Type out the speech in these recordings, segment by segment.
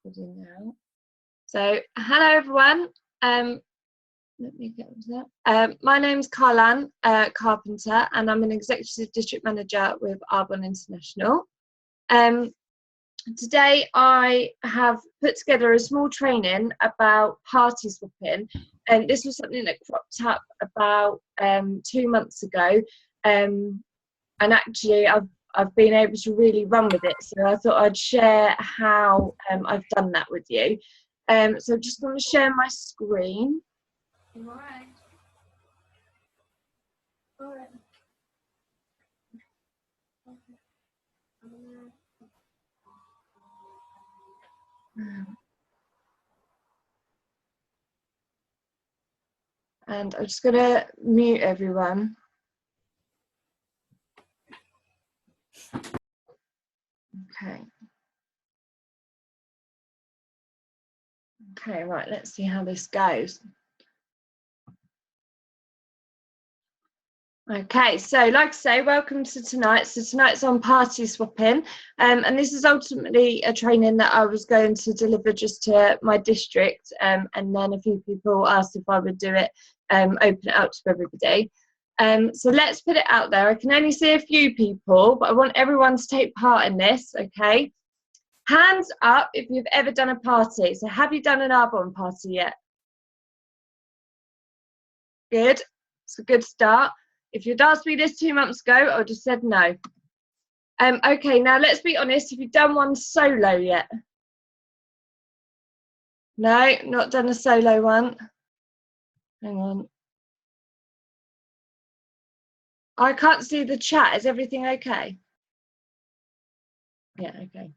recording now. So, hello everyone. Let me get that. My name's Carlan Carpenter, and I'm an Executive District Manager with Arbonne International. Today I have put together a small training about party swapping, and this was something that cropped up about 2 months ago, and actually I've been able to really run with it, so I thought I'd share how I've done that with you. So I'm just going to share my screen. All right. All right. And I'm just going to mute everyone. Okay. Okay, right, let's see how this goes. Okay, so like I say, welcome to tonight. So tonight's on party swapping, and this is ultimately a training that I was going to deliver just to my district, and then a few people asked if I would do it, open it out to everybody. So let's put it out there. I can only see a few people, but I want everyone to take part in this, okay? Hands up if you've ever done a party. So have you done an Arbonne party yet? Good, it's a good start. If you'd asked me this 2 months ago, I would have said no. Okay, now let's be honest, have you done one solo yet? No, not done a solo one. Hang on. I can't see the chat. Is everything okay? Yeah, okay.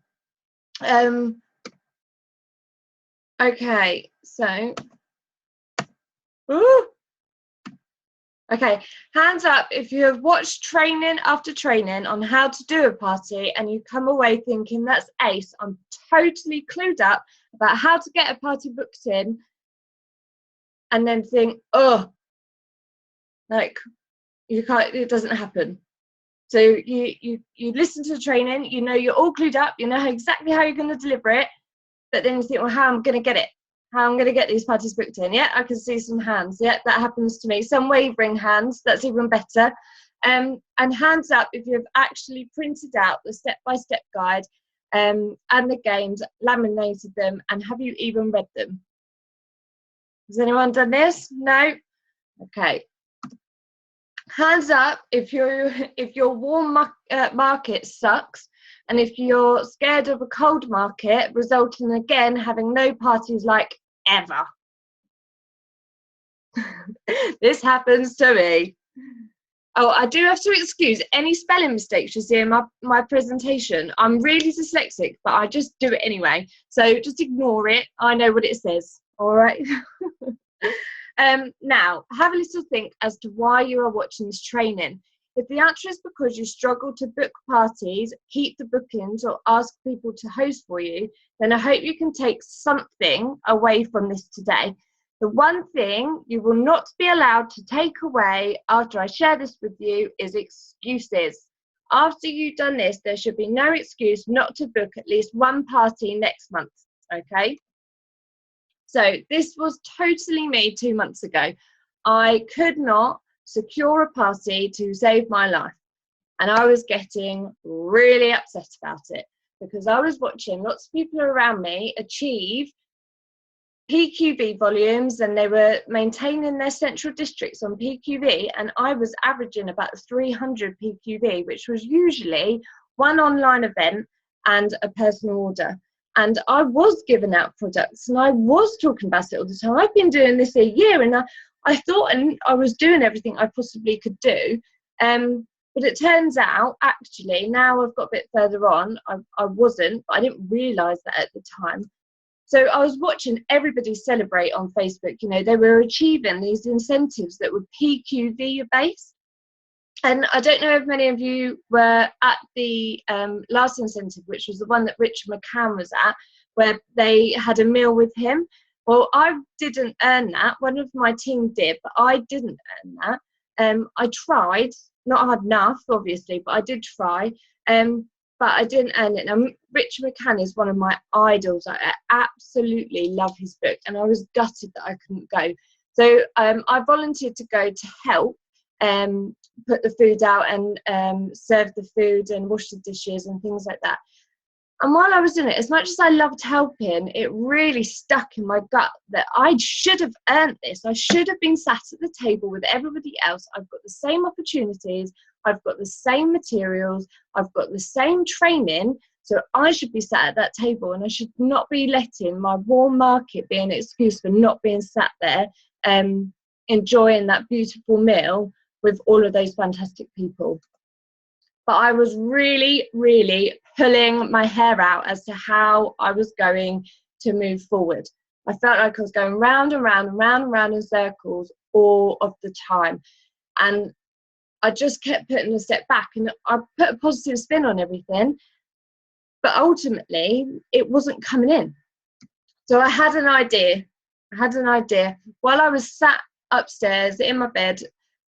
Okay, so. Ooh. Okay, hands up if you have watched training after training on how to do a party and you come away thinking, that's ace, I'm totally clued up about how to get a party booked in, and then think, oh, like, you can't, it doesn't happen. So you listen to the training, you know you're all clued up, you know exactly how you're going to deliver it, but then you think, well, how am I going to get it? How I'm going to get these parties booked in. Yeah, I can see some hands. Yeah, that happens to me. Some wavering hands, that's even better. And hands up if you've actually printed out the step-by-step guide and the games, laminated them, and have you even read them? Has anyone done this? No? Okay. Hands up if your warm market sucks, and if you're scared of a cold market, resulting again having no parties like ever. This happens to me. Oh, I do have to excuse any spelling mistakes you see in my presentation. I'm really dyslexic, but I just do it anyway. So just ignore it. I know what it says. All right. Now, have a little think as to why you are watching this training. If the answer is because you struggle to book parties, keep the bookings, or ask people to host for you, then I hope you can take something away from this today. The one thing you will not be allowed to take away after I share this with you is excuses. After you've done this, there should be no excuse not to book at least one party next month, okay? So this was totally me 2 months ago. I could not secure a party to save my life, and I was getting really upset about it because I was watching lots of people around me achieve PQV volumes, and they were maintaining their central districts on PQV, and I was averaging about 300 PQV, which was usually one online event and a personal order. And I was giving out products, and I was talking about it all the time. I've been doing this a year, and I thought I was doing everything I possibly could do. But it turns out, actually, now I've got a bit further on, I wasn't, but I didn't realise that at the time. So I was watching everybody celebrate on Facebook. You know, they were achieving these incentives that were PQV based. And I don't know if many of you were at the last incentive, which was the one that Richard McCann was at, where they had a meal with him. Well, I didn't earn that. One of my team did, but I didn't earn that. I tried, not hard enough, obviously, but I did try. but I didn't earn it. Now, Richard McCann is one of my idols. I absolutely love his book, and I was gutted that I couldn't go. So I volunteered to go to help put the food out and serve the food and wash the dishes and things like that. And while I was doing it, as much as I loved helping, it really stuck in my gut that I should have earned this. I should have been sat at the table with everybody else. I've got the same opportunities. I've got the same materials. I've got the same training. So I should be sat at that table, and I should not be letting my warm market be an excuse for not being sat there enjoying that beautiful meal with all of those fantastic people. But I was really, really pulling my hair out as to how I was going to move forward. I felt like I was going round and round and round and round in circles all of the time. And I just kept putting a step back, and I put a positive spin on everything. But ultimately, it wasn't coming in. So I had an idea. While I was sat upstairs in my bed,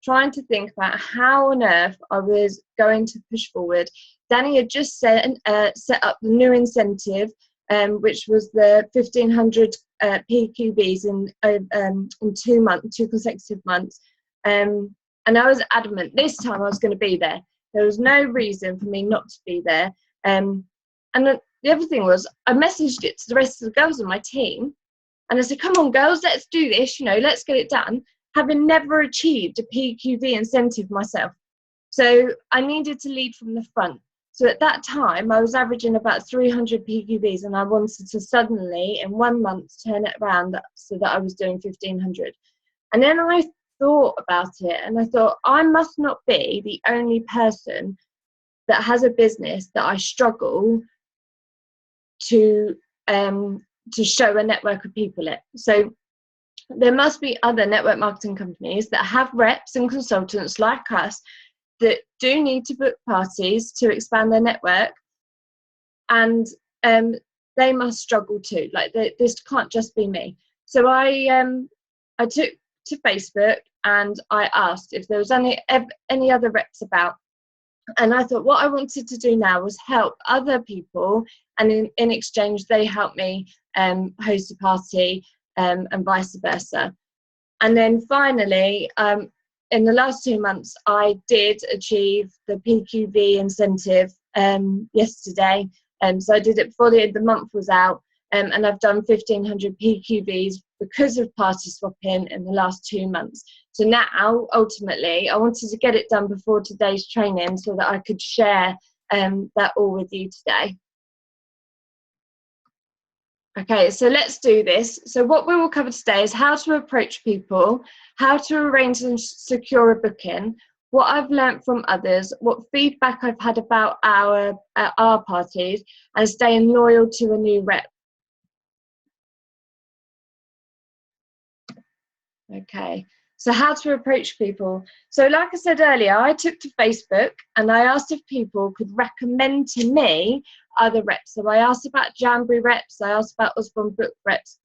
trying to think about how on earth I was going to push forward. Danny had just set up the new incentive, which was the 1,500 PQBs in 2 consecutive months. And I was adamant this time I was going to be there. There was no reason for me not to be there. And the other thing was, I messaged it to the rest of the girls on my team, and I said, come on girls, let's do this, let's get it done, having never achieved a PQV incentive myself. So I needed to lead from the front. So at that time, I was averaging about 300 PQVs, and I wanted to suddenly, in 1 month, turn it around so that I was doing 1,500. And then I thought about it, and I thought, I must not be the only person that has a business that I struggle to show a network of people it. So there must be other network marketing companies that have reps and consultants like us that do need to book parties to expand their network, and they must struggle too. Like this can't just be me. So I took to Facebook and I asked if there was any other reps about. And I thought what I wanted to do now was help other people, and in exchange they helped me host a party and vice versa. And then finally, in the last 2 months, I did achieve the PQV incentive yesterday. So I did it before the month was out, and I've done 1,500 PQVs because of party swapping in the last 2 months. So now, ultimately, I wanted to get it done before today's training so that I could share that all with you today. Okay, so let's do this. So what we will cover today is how to approach people, how to arrange and secure a booking, what I've learnt from others, what feedback I've had about our parties, and staying loyal to a new rep. Okay, so how to approach people. So like I said earlier, I took to Facebook and I asked if people could recommend to me other reps. So I asked about Jamboree reps, I asked about Osborne Book reps,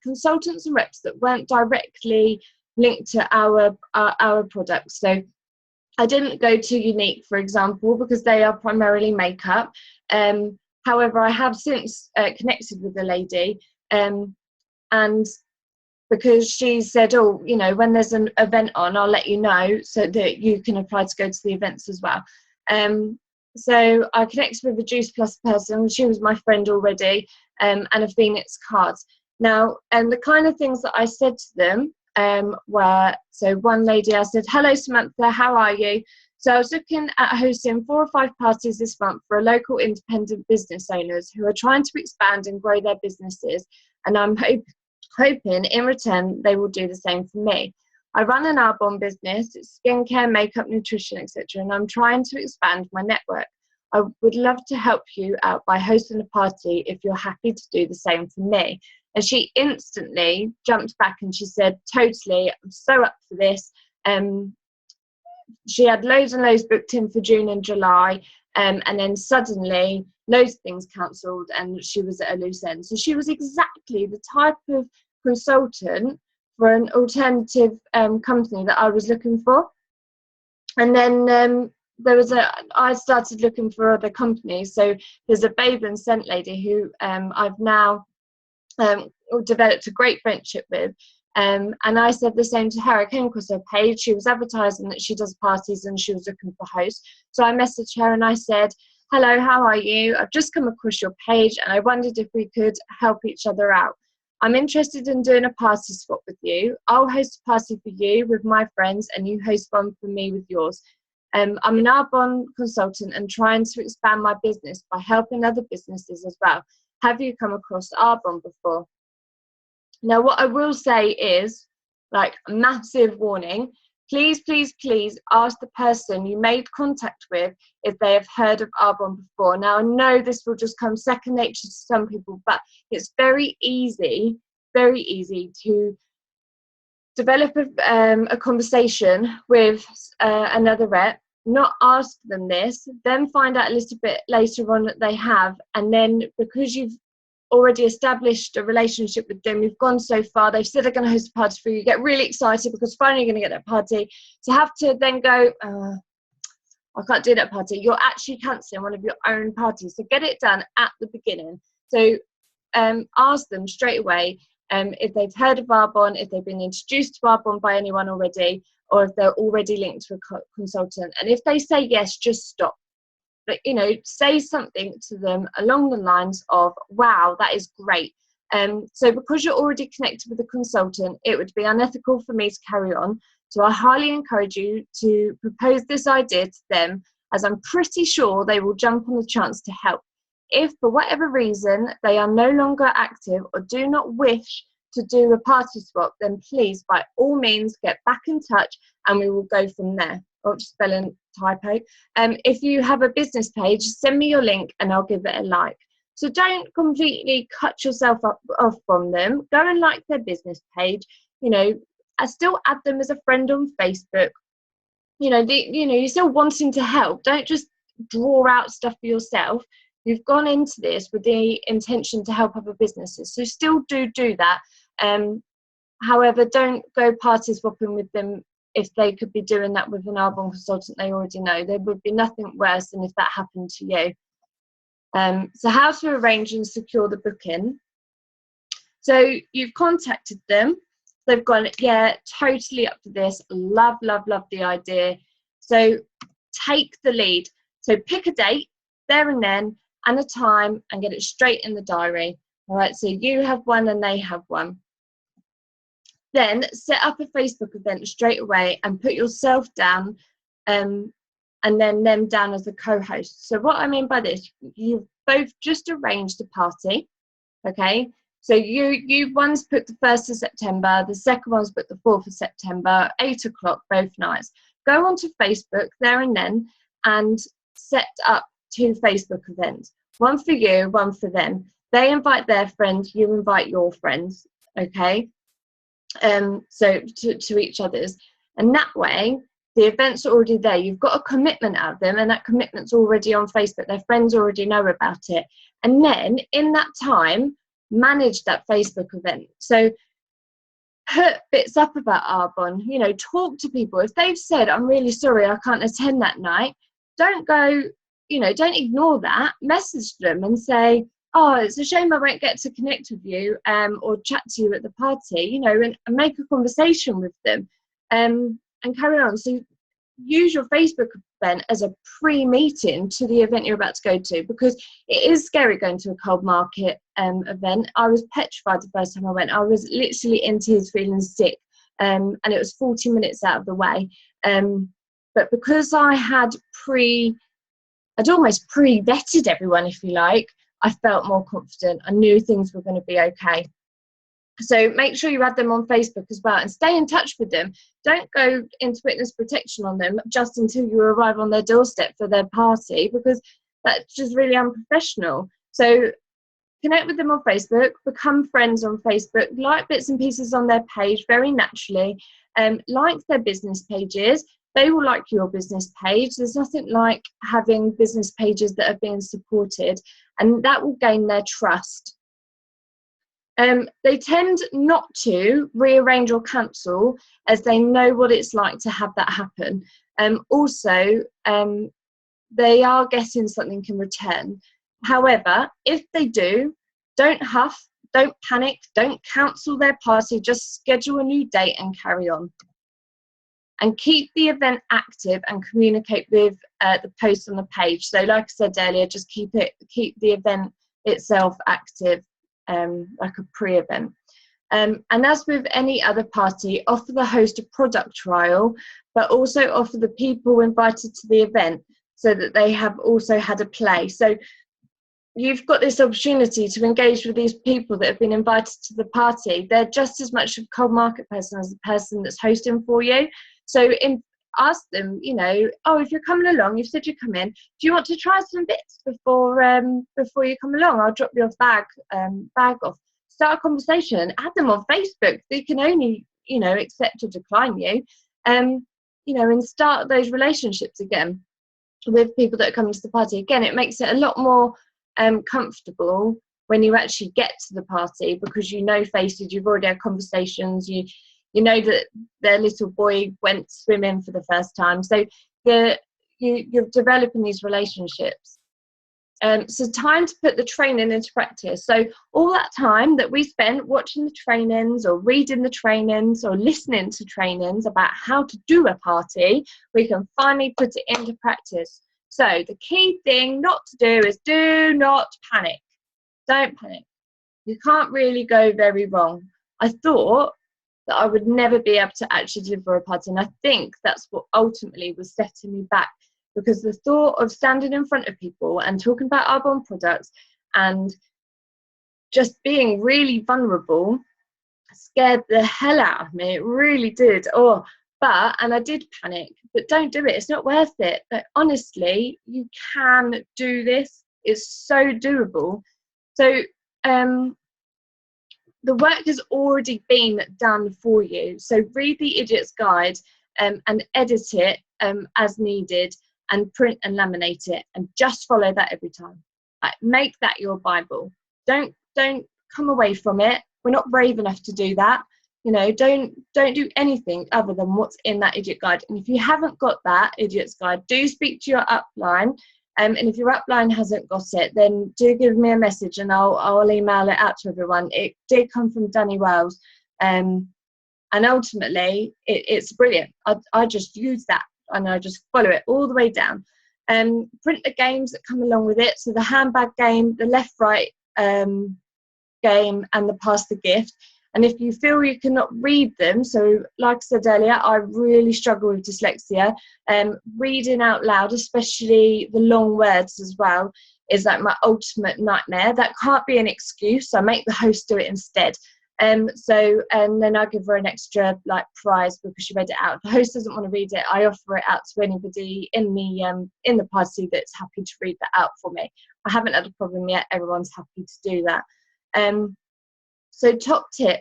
consultants and reps that weren't directly linked to our products. So I didn't go to Unique, for example, because they are primarily makeup. However, I have since connected with the lady, and because she said, oh, when there's an event on, I'll let you know so that you can apply to go to the events as well. So I connected with a Juice Plus person. She was my friend already, and a Phoenix Cards. Now, the kind of things that I said to them were, so one lady, I said, hello, Samantha, how are you? So I was looking at hosting 4 or 5 parties this month for local independent business owners who are trying to expand and grow their businesses. And I'm hoping in return they will do the same for me. I run an Arbonne business, it's skincare, makeup, nutrition, etc., and I'm trying to expand my network. I would love to help you out by hosting a party if you're happy to do the same for me. And she instantly jumped back and she said, totally, I'm so up for this. She had loads and loads booked in for June and July, and then suddenly loads of things cancelled and she was at a loose end. So she was exactly the type of consultant for an alternative company that I was looking for. And then I started looking for other companies. So there's a Babe and Scent lady who I've now developed a great friendship with. And I said the same to her. I came across her page. She was advertising that she does parties and she was looking for hosts. So I messaged her and I said, hello, how are you? I've just come across your page and I wondered if we could help each other out. I'm interested in doing a party swap with you. I'll host a party for you with my friends and you host one for me with yours. I'm an Arbonne consultant and trying to expand my business by helping other businesses as well. Have you come across Arbonne before? Now, what I will say is, like, massive warning, please, please, please ask the person you made contact with if they have heard of Arbonne before. Now, I know this will just come second nature to some people, but it's very easy to develop a conversation with another rep, not ask them this, then find out a little bit later on that they have, and then because you've already established a relationship with them, you've gone so far, they've said they're going to host a party for you, you get really excited because finally you're going to get that party, to have to then go, I can't do that party, you're actually cancelling one of your own parties. So get it done at the beginning. So ask them straight away if they've heard of Arbonne, if they've been introduced to Arbonne by anyone already, or if they're already linked to a consultant. And if they say yes, just stop. But, you know, say something to them along the lines of, wow, that is great. So because you're already connected with a consultant, it would be unethical for me to carry on. So I highly encourage you to propose this idea to them, as I'm pretty sure they will jump on the chance to help. If for whatever reason they are no longer active or do not wish to do a party swap, then please, by all means, get back in touch and we will go from there. Oh, spelling typo. If you have a business page, send me your link and I'll give it a like. So don't completely cut yourself off from them. Go and like their business page. You know, I still add them as a friend on Facebook. You know, you're still wanting to help. Don't just draw out stuff for yourself. You've gone into this with the intention to help other businesses. So still do that. However, don't go party swapping with them if they could be doing that with an Arbonne consultant they already know. There would be nothing worse than if that happened to you. So how to arrange and secure the booking. So you've contacted them. They've gone, yeah, totally up for this. Love, love, love the idea. So take the lead. So pick a date there and then and a time and get it straight in the diary. All right, so you have one and they have one. Then set up a Facebook event straight away and put yourself down and then them down as a co-host. So what I mean by this, you've both just arranged a party, okay? So you one's booked the 1st of September, the second one's booked the 4th of September, 8 o'clock both nights. Go onto Facebook there and then and set up 2 Facebook events. One for you, one for them. They invite their friends, you invite your friends, okay? So to each other's, and that way the events are already there. You've got a commitment out of them, and that commitment's already on Facebook. Their friends already know about it, and then in that time, manage that Facebook event. So put bits up about Arbonne. You know, talk to people. If they've said, "I'm really sorry, I can't attend that night," don't go. You know, don't ignore that. Message them and say, oh, it's a shame I won't get to connect with you or chat to you at the party, you know, and make a conversation with them and carry on. So use your Facebook event as a pre-meeting to the event you're about to go to, because it is scary going to a cold market event. I was petrified the first time I went. I was literally in tears, feeling sick, and it was 40 minutes out of the way. But because I'd almost pre-vetted everyone, if you like, I felt more confident. I knew things were going to be okay. So make sure you add them on Facebook as well and stay in touch with them. Don't go into witness protection on them just until you arrive on their doorstep for their party, because that's just really unprofessional. So connect with them on Facebook, become friends on Facebook, like bits and pieces on their page very naturally, like their business pages. They will like your business page. There's nothing like having business pages that are being supported, and that will gain their trust. They tend not to rearrange or cancel, as they know what it's like to have that happen. Also, they are getting something in return. However, if they do, don't huff, don't panic, don't cancel their party, just schedule a new date and carry on. And keep the event active and communicate with the posts on the page. So like I said earlier, just keep the event itself active, like a pre-event. And as with any other party, offer the host a product trial, but also offer the people invited to the event so that they have also had a play. So you've got this opportunity to engage with these people that have been invited to the party. They're just as much a cold market person as the person that's hosting for you. So ask them, you know, oh, if you're coming along, you've said you come in, do you want to try some bits before you come along? I'll drop your bag off. Start a conversation, add them on Facebook. They can only, you know, accept or decline you, you know, and start those relationships again with people that are coming to the party. Again, it makes it a lot more comfortable when you actually get to the party, because you know faces, you've already had conversations, you know that their little boy went swimming for the first time. So you're developing these relationships. So time to put the training into practice. So all that time that we spent watching the trainings or reading the trainings or listening to trainings about how to do a party, we can finally put it into practice. So the key thing not to do is do not panic. Don't panic. You can't really go very wrong. I thought that I would never be able to actually deliver a party, and I think that's what ultimately was setting me back, because the thought of standing in front of people and talking about Arbonne products and just being really vulnerable scared the hell out of me. It really did. And I did panic, but don't do it. It's not worth it. But honestly, you can do this. It's so doable. So the work has already been done for you. So read the Idiot's Guide and edit it as needed, and print and laminate it, and just follow that every time. Like, make that your Bible. Don't come away from it. We're not brave enough to do that. You know, don't do anything other than what's in that Idiot Guide. And if you haven't got that Idiot's Guide, do speak to your upline. And if your upline hasn't got it, then do give me a message and I'll email it out to everyone. It did come from Danny Wells. And ultimately, it's brilliant. I just use that and I just follow it all the way down. Print the games that come along with it. So the handbag game, the left-right game, and the pass the gift. And if you feel you cannot read them, so like I said earlier, I really struggle with dyslexia. Reading out loud, especially the long words as well, is like my ultimate nightmare. That can't be an excuse. I make the host do it instead. And then I give her an extra like prize because she read it out. If the host doesn't want to read it, I offer it out to anybody in the party that's happy to read that out for me. I haven't had a problem yet. Everyone's happy to do that. So top tip,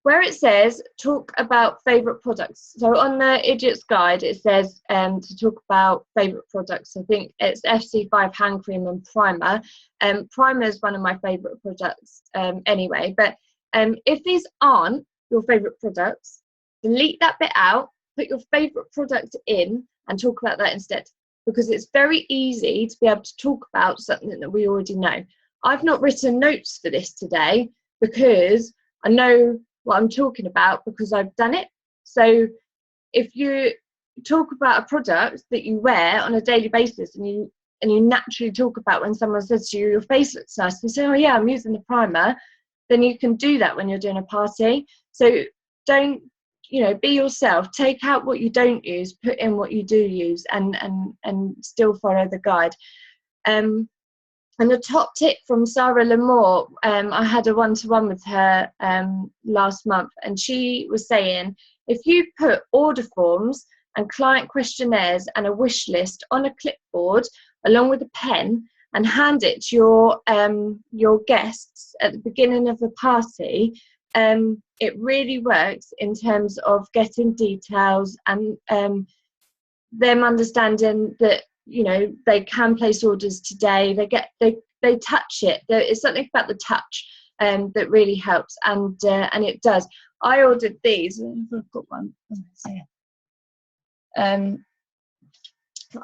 where it says talk about favourite products. So on the Idiot's Guide, it says to talk about favourite products. I think it's FC5 hand cream and primer. Primer is one of my favourite products anyway. But if these aren't your favourite products, delete that bit out, put your favourite product in and talk about that instead. Because it's very easy to be able to talk about something that we already know. I've not written notes for this today because I know what I'm talking about because I've done it. So if you talk about a product that you wear on a daily basis and you naturally talk about when someone says to you, your face looks nice, and you say, oh yeah, I'm using the primer, then you can do that when you're doing a party. So don't, be yourself. Take out what you don't use, put in what you do use, and still follow the guide. And the top tip from Sarah Lamore, I had a one-to-one with her last month, and she was saying, if you put order forms and client questionnaires and a wish list on a clipboard along with a pen and hand it to your guests at the beginning of the party, it really works in terms of getting details and them understanding that they can place orders today. They touch it. It's something about the touch that really helps, and it does. I ordered these. I've got one.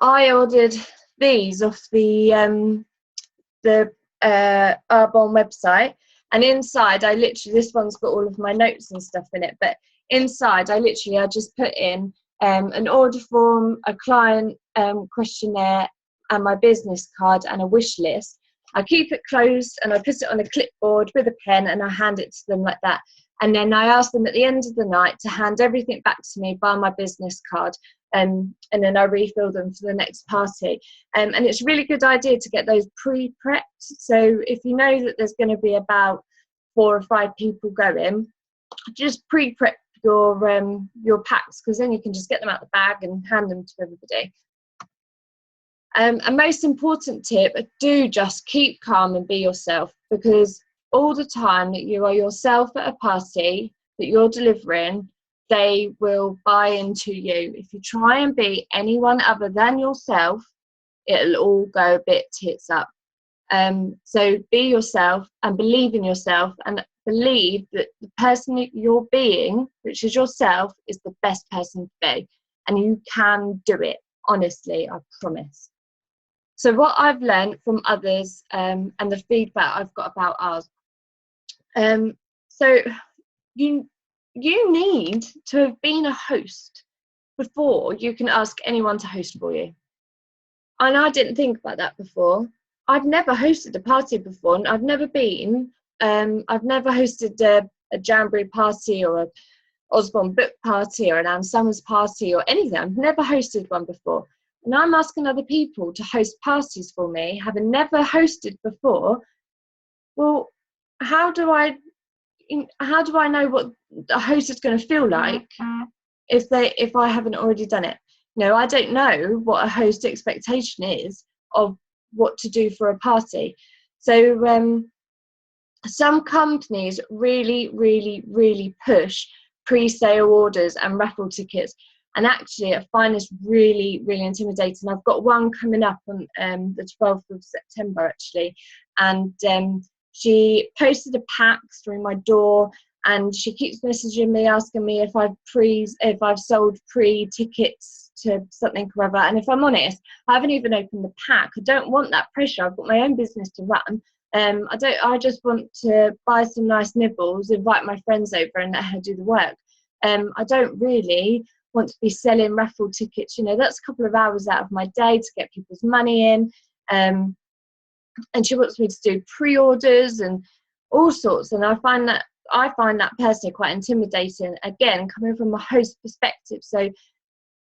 I ordered these off the Arbonne website, and inside I literally, this one's got all of my notes and stuff in it, but inside I just put in an order form, a client questionnaire, and my business card and a wish list. I keep it closed and I put it on a clipboard with a pen and I hand it to them like that. And then I ask them at the end of the night to hand everything back to me by my business card, and then I refill them for the next party. And it's a really good idea to get those pre-prepped. So if you know that there's going to be about 4 or 5 people going, just pre-prep your packs, because then you can just get them out the bag and hand them to everybody. And most important tip, do just keep calm and be yourself, because all the time that you are yourself at a party that you're delivering, they will buy into you. If you try and be anyone other than yourself, it'll all go a bit tits up. So be yourself and believe in yourself, and believe that the person that you're being, which is yourself, is the best person to be, and you can do it. Honestly, I promise. So what I've learned from others, and the feedback I've got about ours, so you need to have been a host before you can ask anyone to host for you. And I didn't think about that before. I've never hosted a party before, and I've never hosted a Jamboree party or a Osborne book party or an Anne Summers party or anything. I've never hosted one before. And I'm asking other people to host parties for me, having never hosted before. Well, how do I know what a host is going to feel like if I haven't already done it? No, I don't know what a host expectation is of what to do for a party. So some companies really, really, really push pre-sale orders and raffle tickets. And actually, I find this really, really intimidating. I've got one coming up on the 12th of September, actually. And she posted a pack through my door, and she keeps messaging me, asking me if I've sold pre-tickets to something or other. And if I'm honest, I haven't even opened the pack. I don't want that pressure. I've got my own business to run. I just want to buy some nice nibbles, invite my friends over and let her do the work. I don't really want to be selling raffle tickets. That's a couple of hours out of my day to get people's money in. And she wants me to do pre-orders and all sorts. And I find that personally quite intimidating, again, coming from a host perspective. So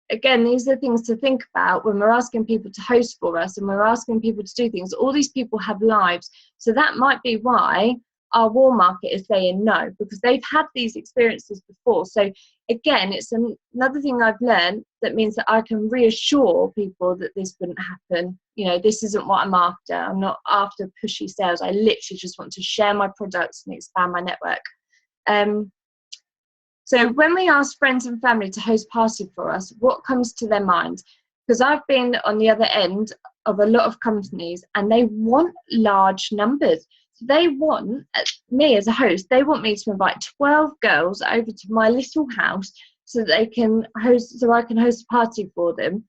again, these are things to think about when we're asking people to host for us and we're asking people to do things. All these people have lives. So that might be why our war market is saying no, because they've had these experiences before. So again, it's another thing I've learned that means that I can reassure people that this wouldn't happen. This isn't what I'm after. I'm not after pushy sales. I literally just want to share my products and expand my network. So when we ask friends and family to host party for us, what comes to their mind? Because I've been on the other end of a lot of companies, and they want large numbers. So they want me as a host. They want me to invite 12 girls over to my little house so that I can host a party for them,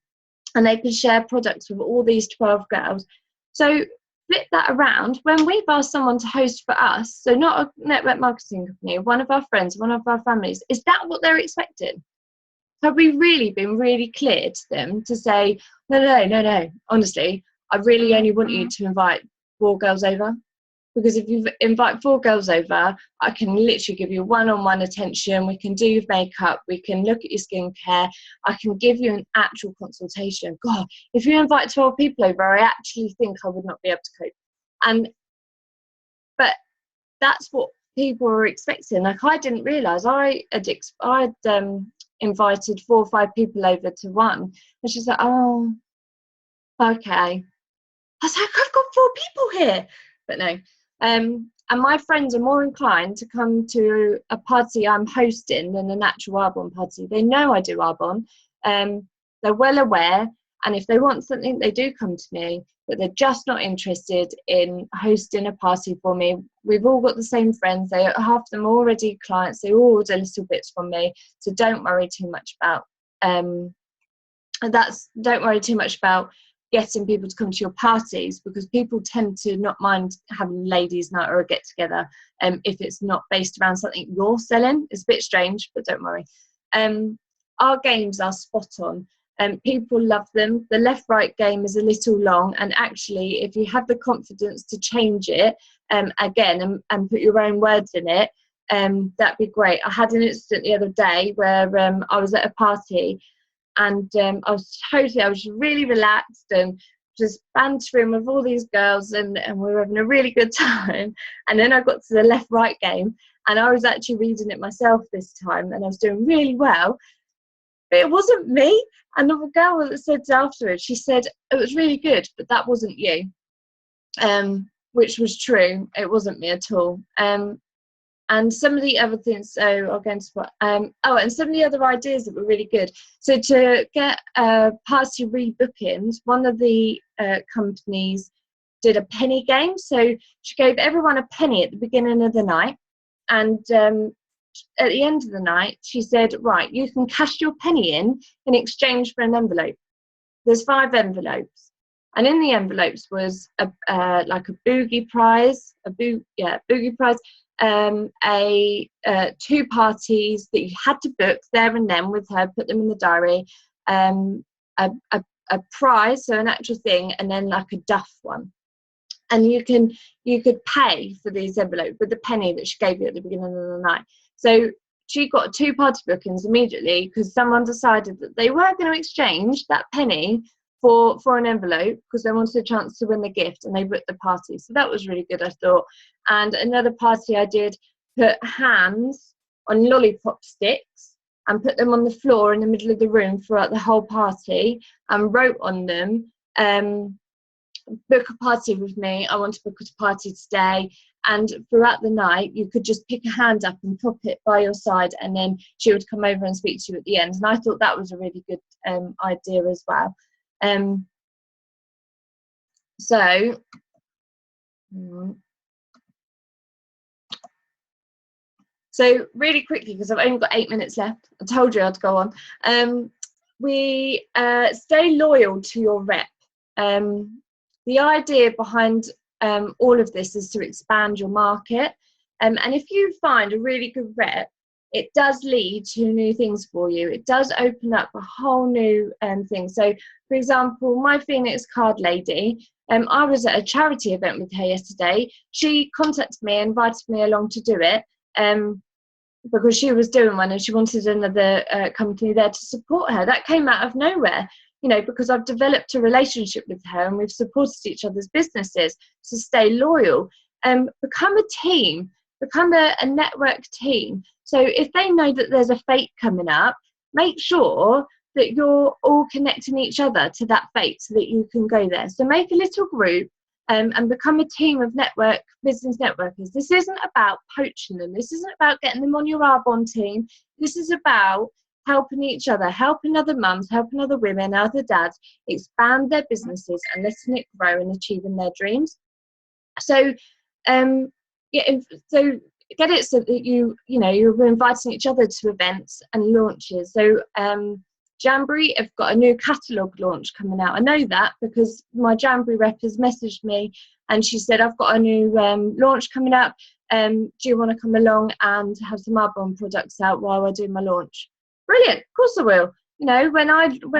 and they can share products with all these 12 girls. So flip that around. When we've asked someone to host for us, so not a network marketing company, one of our friends, one of our families, is that what they're expecting? Have we really been really clear to them to say, no, honestly, I really only want you to invite 4 girls over? Because if you invite 4 girls over, I can literally give you one-on-one attention. We can do your makeup. We can look at your skincare. I can give you an actual consultation. God, if you invite 12 people over, I actually think I would not be able to cope. But that's what people were expecting. Like, I didn't realise I'd invited 4 or 5 people over to one. And she's like, oh, okay. I was like, I've got 4 people here. But no. And my friends are more inclined to come to a party I'm hosting than an actual Arbonne party. They know I do Arbonne. They're well aware. And if they want something, they do come to me. But they're just not interested in hosting a party for me. We've all got the same friends. Half of them are already clients. They all order little bits from me. So don't worry too much about don't worry too much about getting people to come to your parties, because people tend to not mind having ladies night or a get together if it's not based around something you're selling. It's a bit strange, but don't worry. Our games are spot on. People love them. The left right game is a little long, and actually if you have the confidence to change it again and put your own words in it, that'd be great. I had an incident the other day where I was at a party, and I was really relaxed and just bantering with all these girls, and we were having a really good time. And then I got to the left right game, and I was actually reading it myself this time, and I was doing really well, but it wasn't me. And the girl that said afterwards, she said, it was really good, but that wasn't you, which was true. It wasn't me at all. And some of the other things, so I'll go into what, and some of the other ideas that were really good. So to get party rebookings, one of the companies did a penny game. So she gave everyone a penny at the beginning of the night, and at the end of the night, she said, right, you can cash your penny in exchange for an envelope. There's 5 envelopes, and in the envelopes was like a boogie prize, boogie prize. 2 parties that you had to book there and then with her, put them in the diary, a prize, so an actual thing, and then like a duff one. And you could pay for these envelopes with the penny that she gave you at the beginning of the night. So she got 2 party bookings immediately because someone decided that they were going to exchange that penny for an envelope because they wanted a chance to win the gift, and they booked the party. So that was really good, I thought. And another party I did put hands on lollipop sticks and put them on the floor in the middle of the room throughout the whole party, and wrote on them, book a party with me, I want to book a party today. And throughout the night you could just pick a hand up and pop it by your side, and then she would come over and speak to you at the end. And I thought that was a really good idea as well. So really quickly, because I've only got 8 minutes left, I told you I'd go on. We stay loyal to your rep. The idea behind all of this is to expand your market, and if you find a really good rep, it does lead to new things for you. It does open up a whole new thing. So, for example, my Phoenix card lady, I was at a charity event with her yesterday. She contacted me and invited me along to do it because she was doing one and she wanted another company there to support her. That came out of nowhere, because I've developed a relationship with her and we've supported each other's businesses. So stay loyal. Become a team. Become a network team. So if they know that there's a fete coming up, make sure that you're all connecting each other to that fete so that you can go there. So make a little group and become a team of business networkers. This isn't about poaching them. This isn't about getting them on your Arbonne team. This is about helping each other, helping other mums, helping other women, other dads expand their businesses and letting it grow and achieving their dreams. So so get it so that you're inviting each other to events and launches. So Jamboree have got a new catalogue launch coming out. I know that because my Jamboree rep has messaged me and she said, I've got a new launch coming up. Do you want to come along and have some Arbonne products out while I do my launch? Brilliant, of course I will. When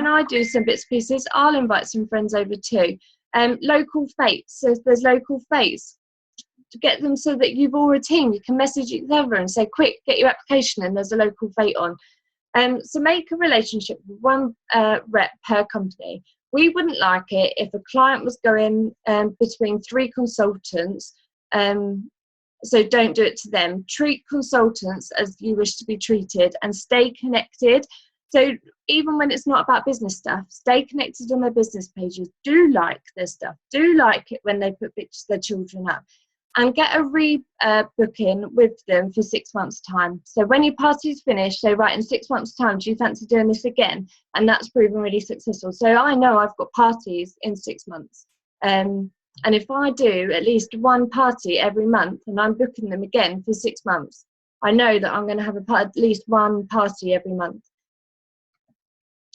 I do some bits and pieces, I'll invite some friends over too. Local fates, so if there's local fates, to get them so that you've all a team, you can message each other and say, quick, get your application in, there's a local fate on. So make a relationship with one rep per company. We wouldn't like it if a client was going between 3 consultants, so don't do it to them. Treat consultants as you wish to be treated and stay connected. So even when it's not about business stuff, stay connected on their business pages. Do like their stuff. Do like it when they put pictures of their children up. And get a rebooking with them for 6 months' time. So when your party's finished, say, right, in 6 months' time, do you fancy doing this again? And that's proven really successful. So I know I've got parties in 6 months. And if I do at least one party every month and I'm booking them again for 6 months, I know that I'm going to have at least one party every month.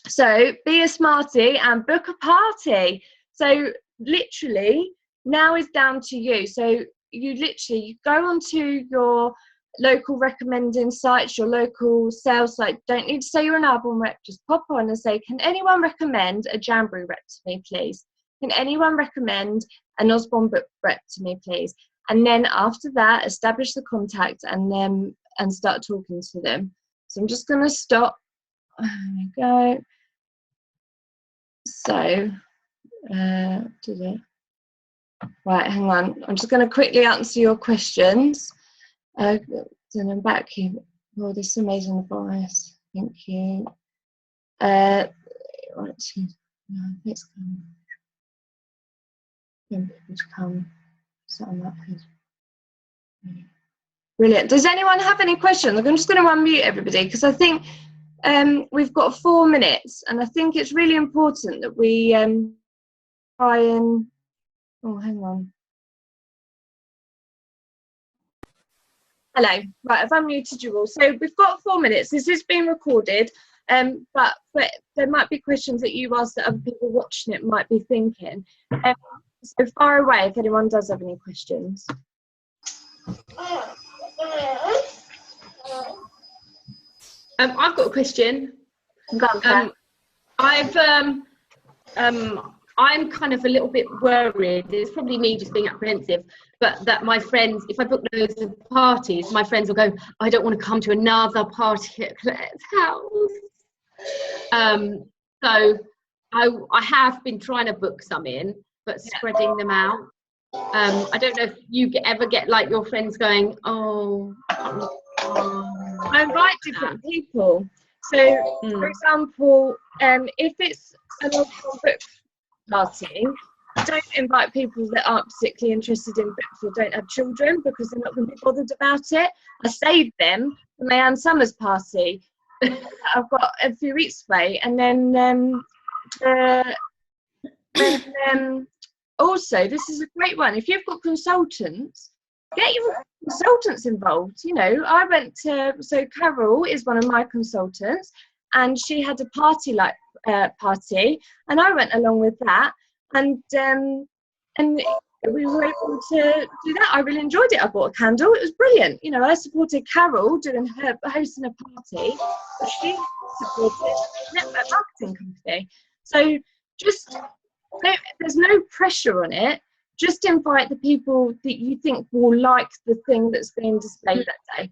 So be a smarty and book a party. So literally now is down to you. So you go onto your local recommending sites, your local sales site. Don't need to say you're an album rep, just pop on and say, can anyone recommend a Jamboree rep to me, please? Can anyone recommend an Osborne book rep to me, please? And then after that, establish the contact and start talking to them. So I'm just going to stop. There we go. So, right, hang on. I'm just going to quickly answer your questions. Then I'm back here. Oh, this is amazing advice. Thank you. Right, let's come. People to come. Set on that page. Brilliant. Does anyone have any questions? I'm just going to unmute everybody because I think we've got 4 minutes, and I think it's really important that we try and. Oh, hang on. Hello. Right, I've unmuted you all. So we've got 4 minutes. This is being recorded, but there might be questions that you asked that other people watching it might be thinking. So far away if anyone does have any questions. I've got a question. I'm kind of a little bit worried. It's probably me just being apprehensive, but that my friends, if I book loads of parties, my friends will go, I don't want to come to another party at Claire's house. So I have been trying to book some in, but spreading them out. I don't know if you ever get like your friends going, I invite different people. So, for example, if it's an Osborne book party, don't invite people that aren't particularly interested in books or don't have children, because they're not going to be bothered about it. I saved them for my Anne Summers party I've got a few weeks away, and then also, this is a great one. If you've got consultants, get your consultants involved. You know, I went to, so Carol is one of my consultants, and she had a party party, and I went along with that, and we were able to do that. I really enjoyed it. I bought a candle. It was brilliant. You know, I supported Carol hosting a party, but she supported a network marketing company. So just, there's no pressure on it. Just invite the people that you think will like the thing that's being displayed that day.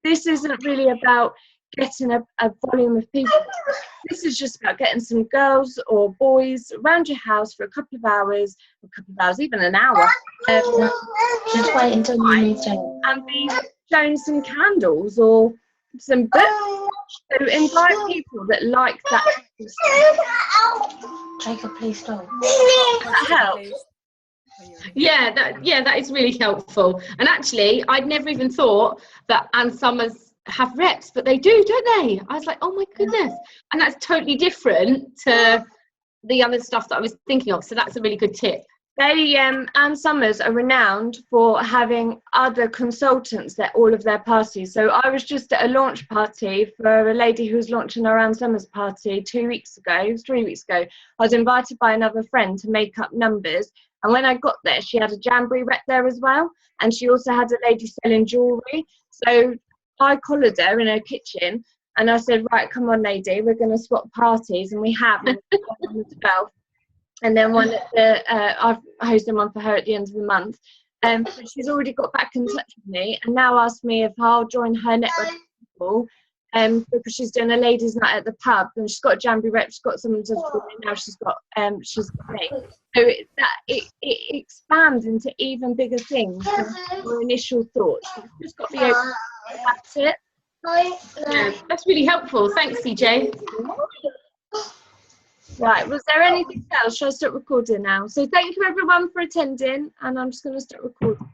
This isn't really about getting a volume of people. This is just about getting some girls or boys around your house for a couple of hours, even an hour. Just wait until you move down. And be shown some candles or some books. So invite people that like that. Jacob, please stop. That helps. Yeah, that is really helpful. And actually, I'd never even thought that Anne Summers have reps, but they do, don't they? I was like, oh my goodness. And that's totally different to the other stuff that I was thinking of. So that's a really good tip. They Anne Summers are renowned for having other consultants at all of their parties. So I was just at a launch party for a lady who was launching her Anne Summers party 3 weeks ago. I was invited by another friend to make up numbers. And when I got there, she had a Jamboree rep there as well. And she also had a lady selling jewellery. So I collared her in her kitchen and I said, right, come on, lady, we're going to swap parties. And we have on the 12th. And then I've hosted one for her at the end of the month. But she's already got back in touch with me and now asked me if I'll join her network of people, because she's doing a ladies' night at the pub and she's got a Jamboree rep, she's got someone to do it, now she's got me. So it expands into even bigger things than your initial thoughts. You've just got to be able to adapt it. Yeah, that's really helpful. Thanks, CJ. Right, was there anything else? Shall I start recording now? So thank you everyone for attending, and I'm just going to start recording.